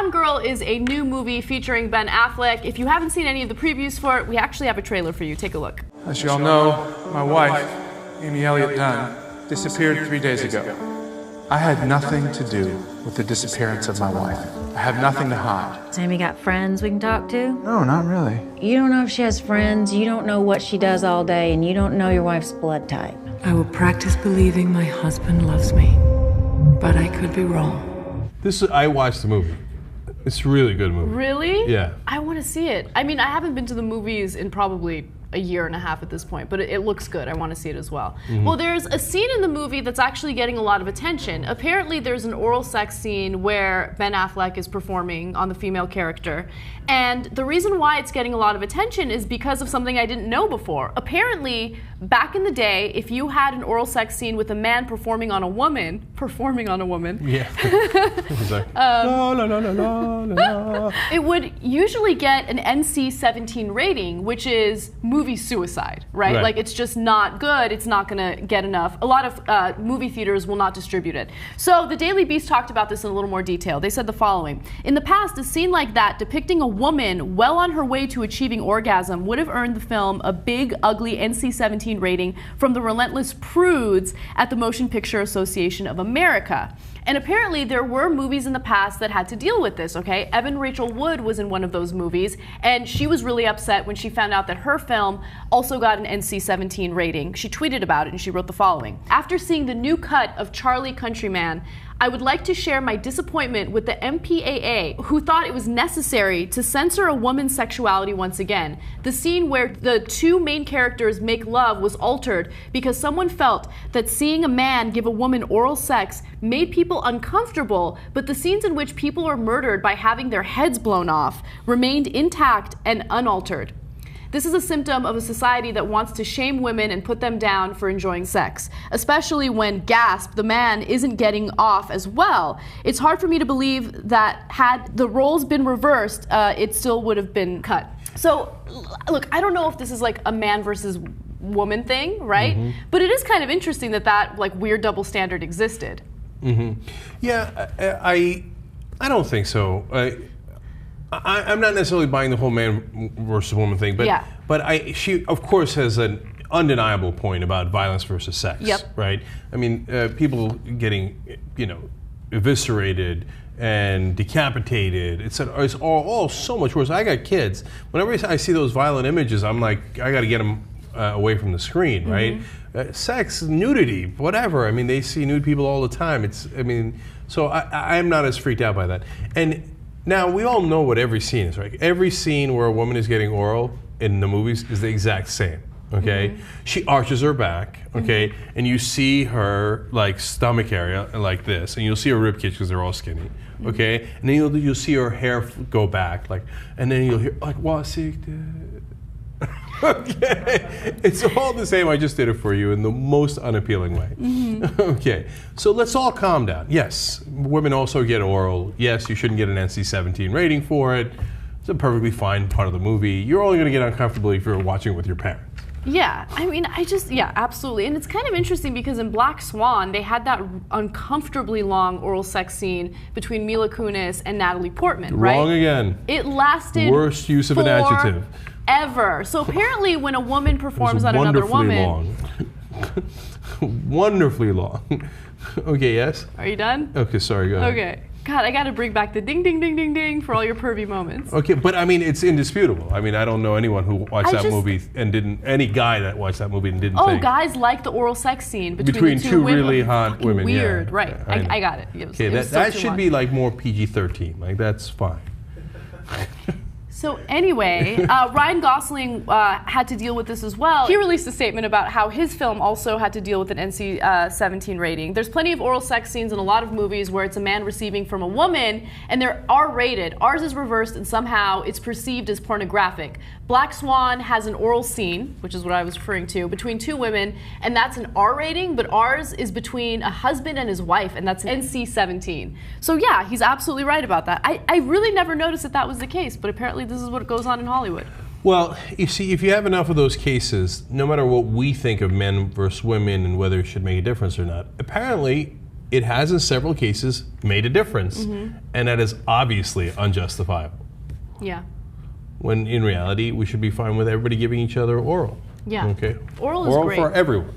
Gone Girl is a new movie featuring Ben Affleck. If you haven't seen any of the previews for it, we actually have a trailer for you. Take a look. As you all know, my wife, Amy Elliott Dunn, disappeared 3 days ago. I had nothing to do with the disappearance of my wife. I have nothing to hide. Has Amy got friends we can talk to? No, not really. You don't know if she has friends, you don't know what she does all day, and you don't know your wife's blood type. I will practice believing my husband loves me, but I could be wrong. I watched the movie. It's a really good movie. Really? Yeah. I want to see it. I mean, I haven't been to the movies in probably a year and a half at this point, but it looks good. I want to see it as well. Well, there's a scene in the movie that's actually getting a lot of attention. Apparently, there's an oral sex scene where Ben Affleck is performing on the female character. And the reason why it's getting a lot of attention is because of something I didn't know before. Apparently, back in the day, if you had an oral sex scene with a man performing on a woman, Yeah. La, la, la, la, la. it would usually get an NC-17 rating, which is movie suicide, right? Like, it's just not good. It's not going to get enough. A lot of movie theaters will not distribute it. So the Daily Beast talked about this in a little more detail. They said the following. In the past, a scene like that depicting a woman well on her way to achieving orgasm would have earned the film a big, ugly NC-17 rating from the relentless prudes at the Motion Picture Association of America. And apparently there were movies in the past that had to deal with this, okay? Evan Rachel Wood was in one of those movies, and she was really upset when she found out that her film also got an NC-17 rating. She tweeted about it and she wrote the following. After seeing the new cut of Charlie Countryman, I would like to share my disappointment with the MPAA, who thought it was necessary to censor a woman's sexuality once again. The scene where the two main characters make love was altered because someone felt that seeing a man give a woman oral sex made people uncomfortable, but the scenes in which people are murdered by having their heads blown off remained intact and unaltered. This is a symptom of a society that wants to shame women and put them down for enjoying sex, especially when, gasp, the man isn't getting off as well. It's hard for me to believe that had the roles been reversed, it still would have been cut. So, look, I don't know if this is like a man versus woman thing, right? But it is kind of interesting that that like weird double standard existed. Yeah, I don't think so. I'm not necessarily buying the whole man versus woman thing, but she of course has an undeniable point about violence versus sex, right? I mean, people getting, eviscerated and decapitated. It's all so much worse. I got kids. Whenever I see those violent images, I'm like, I got to get them away from the screen, right? Sex, nudity, whatever. I mean, they see nude people all the time. So I'm not as freaked out by that. And now, we all know what every scene is, right? Every scene where a woman is getting oral in the movies is the exact same, okay? She arches her back, okay? And you see her, like, stomach area like this, and you'll see her rib cage because they're all skinny, okay? And then you'll see her hair go back, like, and then you'll hear, like, okay, it's all the same. I just did it for you in the most unappealing way. Okay, so let's all calm down. Yes, women also get oral. Yes, you shouldn't get an NC-17 rating for it. It's a perfectly fine part of the movie. You're only going to get uncomfortable if you're watching it with your parents. Yeah, I mean, absolutely. And it's kind of interesting because in Black Swan, they had that uncomfortably long oral sex scene between Mila Kunis and Natalie Portman, right? Wrong again. It lasted worst use of an adjective. Ever. So apparently when a woman performs on another woman... Wonderfully long. Okay, yes? Are you done? Okay, sorry, go ahead. Okay. God, I got to bring back the ding, ding, ding, ding, ding for all your pervy moments. Okay, but I mean, it's indisputable. I mean, I don't know anyone who watched that movie and any guy that watched that movie and didn't think. Guys like the oral sex scene between the two women. really hot women. Weird, yeah. right. I got it. Okay, that should be like more PG-13. Like, that's fine. So anyway, Ryan Gosling had to deal with this as well. He released a statement about how his film also had to deal with an NC-17 rating. There's plenty of oral sex scenes in a lot of movies where it's a man receiving from a woman, and they're R-rated. Ours is reversed, and somehow it's perceived as pornographic. Black Swan has an oral scene, which is what I was referring to, between two women, and that's an R rating, but ours is between a husband and his wife, and that's an NC-17. So yeah, he's absolutely right about that. I really never noticed that was the case, but apparently this is what goes on in Hollywood. Well, you see, if you have enough of those cases, no matter what we think of men versus women and whether it should make a difference or not, apparently it has in several cases made a difference, and that is obviously unjustifiable. Yeah. When in reality, we should be fine with everybody giving each other oral. Yeah. Okay. Oral is great for everyone.